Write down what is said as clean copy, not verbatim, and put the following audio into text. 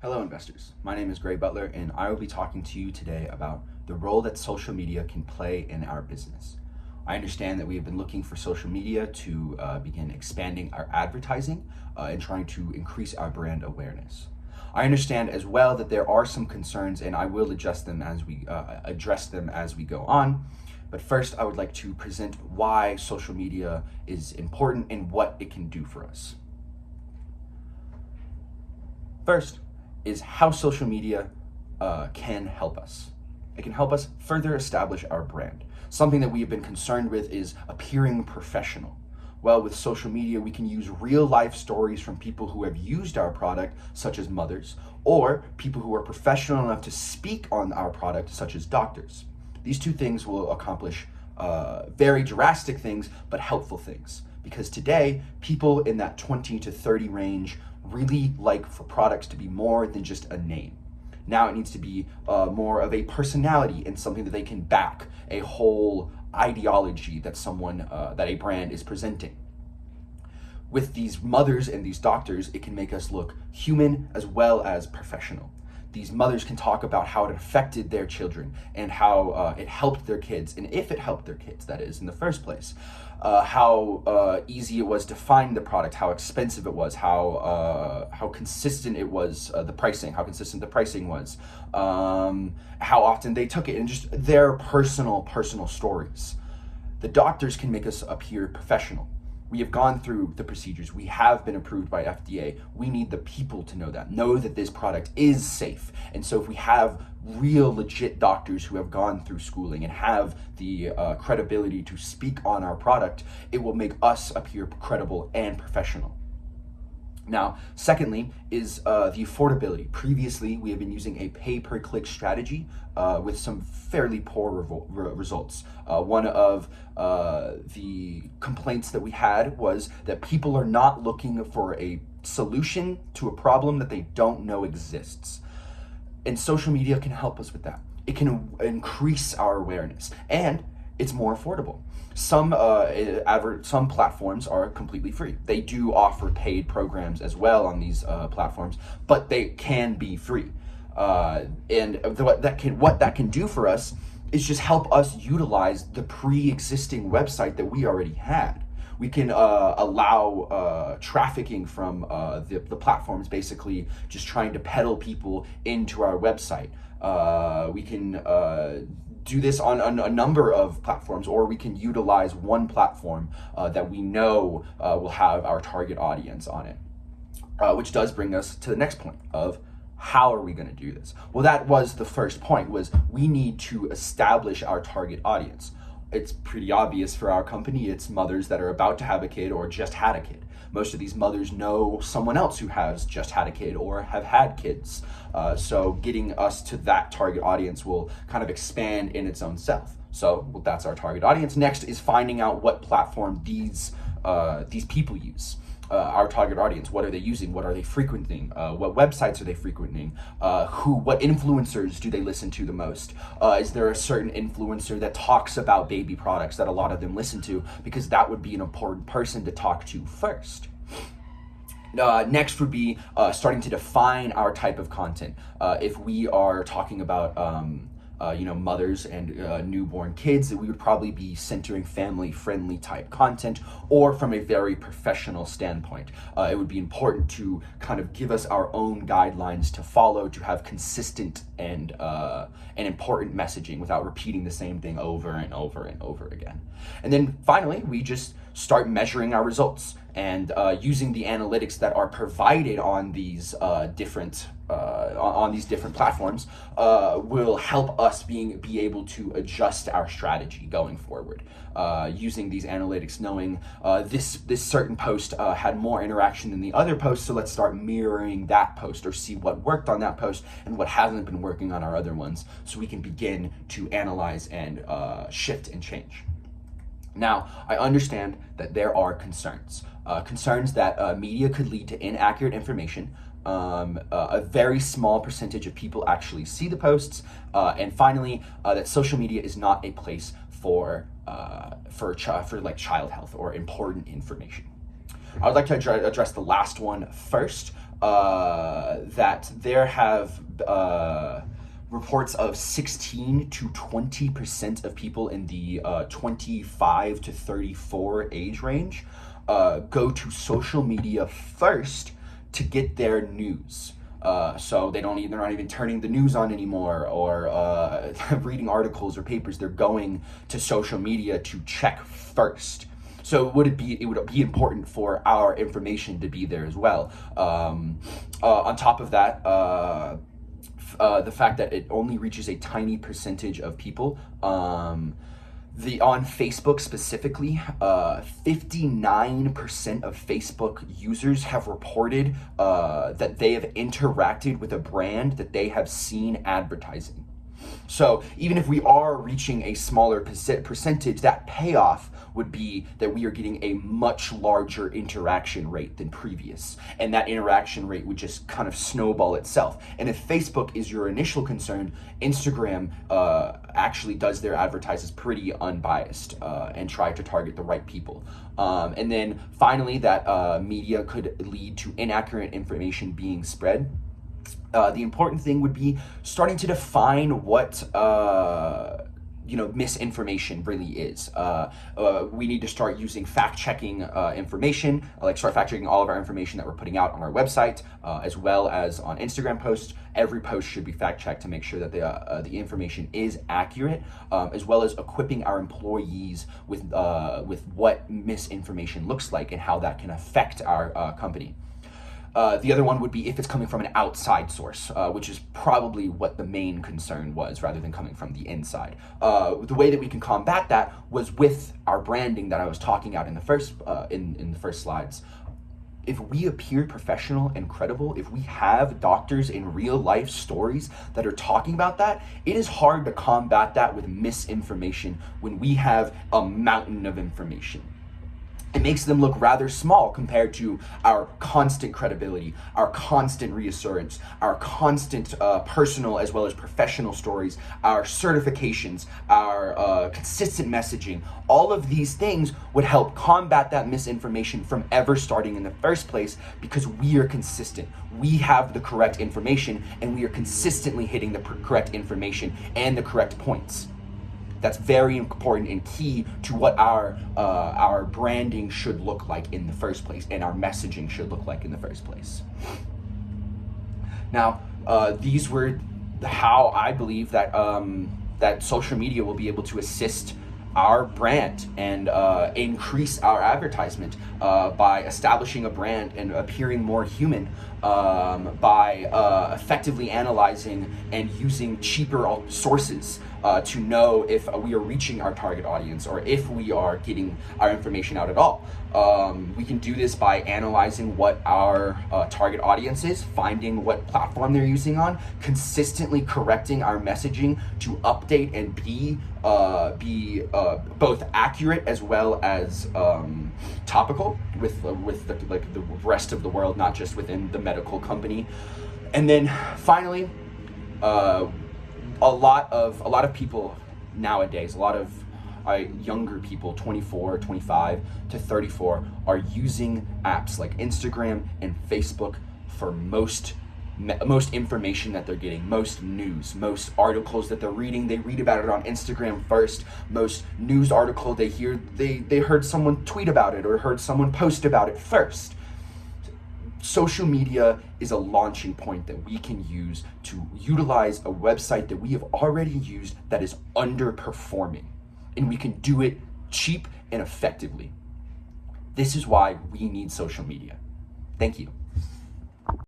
Hello, investors. My name is Gray Butler, and I will be talking to you today about the role that social media can play in our business. I understand that we have been looking for social media to begin expanding our advertising and trying to increase our brand awareness. I understand as well that there are some concerns, and I will address them as we go on. But first, I would like to present why social media is important and what it can do for us. First is how social media can help us. It can help us further establish our brand. Something that we have been concerned with is appearing professional. Well, with social media, we can use real life stories from people who have used our product, such as mothers, or people who are professional enough to speak on our product, such as doctors. These two things will accomplish very drastic things, but helpful things. Because today, people in that 20 to 30 range really like for products to be more than just a name. Now it needs to be more of a personality and something that they can back, a whole ideology that that a brand is presenting. With these mothers and these doctors, it can make us look human as well as professional. These mothers can talk about how it affected their children and how it helped their kids, and if it helped their kids, that is, in the first place. How easy it was to find the product, how expensive it was, how consistent it was, the pricing, how consistent the pricing was, how often they took it, and just their personal stories. The doctors can make us appear professional. We have gone through the procedures. We have been approved by FDA. We need the people to know that this product is safe. And so if we have real legit doctors who have gone through schooling and have the credibility to speak on our product, it will make us appear credible and professional. Now, secondly is the affordability. Previously, we have been using a pay-per-click strategy with some fairly poor results. One of the complaints that we had was that people are not looking for a solution to a problem that they don't know exists. And social media can help us with that. It can increase our awareness, and it's more affordable. Some platforms are completely free. They do offer paid programs as well on these platforms, but they can be free. What that can do for us is just help us utilize the pre-existing website that we already had. We can allow trafficking from the platforms, basically just trying to peddle people into our website. We can do this on a number of platforms, or we can utilize one platform that we know will have our target audience on it. Which does bring us to the next point of how are we going to do this? Well, that was the first point, was we need to establish our target audience. It's pretty obvious for our company. It's mothers that are about to have a kid or just had a kid. Most of these mothers know someone else who has just had a kid or have had kids. So getting us to that target audience will kind of expand in its own self. So that's our target audience. Next is finding out what platform these people use. Our target audience, what are they using? What are they frequenting? What websites are they frequenting? What influencers do they listen to the most? Is there a certain influencer that talks about baby products that a lot of them listen to? Because that would be an important person to talk to first. Next would be starting to define our type of content. If we are talking about mothers and newborn kids, that we would probably be centering family-friendly type content, or from a very professional standpoint. It would be important to kind of give us our own guidelines to follow, to have consistent and important messaging without repeating the same thing over and over and over again. And then finally, we just start measuring our results and using the analytics that are provided on these different platforms will help us be able to adjust our strategy going forward. Using these analytics, knowing this certain post had more interaction than the other post, so let's start mirroring that post or see what worked on that post and what hasn't been working on our other ones, so we can begin to analyze and shift and change. Now, I understand that there are concerns that media could lead to inaccurate information. A very small percentage of people actually see the posts, and finally, that social media is not a place for child health or important information. I would like to address the last one first, that there have reports of 16 to 20% of people in the 25 to 34 age range go to social media first to get their news. So they're not even turning the news on anymore, or reading articles or papers. They're going to social media to check first. So it would be important for our information to be there as well. On top of that, the fact that it only reaches a tiny percentage of people. On Facebook specifically, 59% of Facebook users have reported that they have interacted with a brand that they have seen advertising. So even if we are reaching a smaller percentage, that payoff would be that we are getting a much larger interaction rate than previous. And that interaction rate would just kind of snowball itself. And if Facebook is your initial concern, Instagram actually does their advertises pretty unbiased and try to target the right people. And then finally, that media could lead to inaccurate information being spread. The important thing would be starting to define what misinformation really is. We need to start using fact-checking information, start fact-checking all of our information that we're putting out on our website, as well as on Instagram posts. Every post should be fact-checked to make sure that the information is accurate, as well as equipping our employees with what misinformation looks like and how that can affect our company. The other one would be if it's coming from an outside source, which is probably what the main concern was, rather than coming from the inside. The way that we can combat that was with our branding that I was talking about in the first in the first slides. If we appear professional and credible, if we have doctors in real life stories that are talking about that, it is hard to combat that with misinformation when we have a mountain of information. It makes them look rather small compared to our constant credibility, our constant reassurance, our constant personal as well as professional stories, our certifications, our consistent messaging. All of these things would help combat that misinformation from ever starting in the first place, because we are consistent. We have the correct information, and we are consistently hitting the correct information and the correct points. That's very important and key to what our branding should look like in the first place, and our messaging should look like in the first place. Now, these were how I believe that that social media will be able to assist our brand and increase our advertisement by establishing a brand and appearing more human, by effectively analyzing and using cheaper sources to know if we are reaching our target audience or if we are getting our information out at all. We can do this by analyzing what our target audience is, finding what platform they're using on, consistently correcting our messaging to update and be both accurate as well as topical with the rest of the world, not just within the medical company. And then finally, a lot of people nowadays, a lot of younger people, 24, 25 to 34, are using apps like Instagram and Facebook for most information that they're getting, most news, most articles that they're reading. They read about it on Instagram first. Most news article they heard someone tweet about it or heard someone post about it first. Social media is a launching point that we can use to utilize a website that we have already used that is underperforming, and we can do it cheap and effectively. This is why we need social media. Thank you.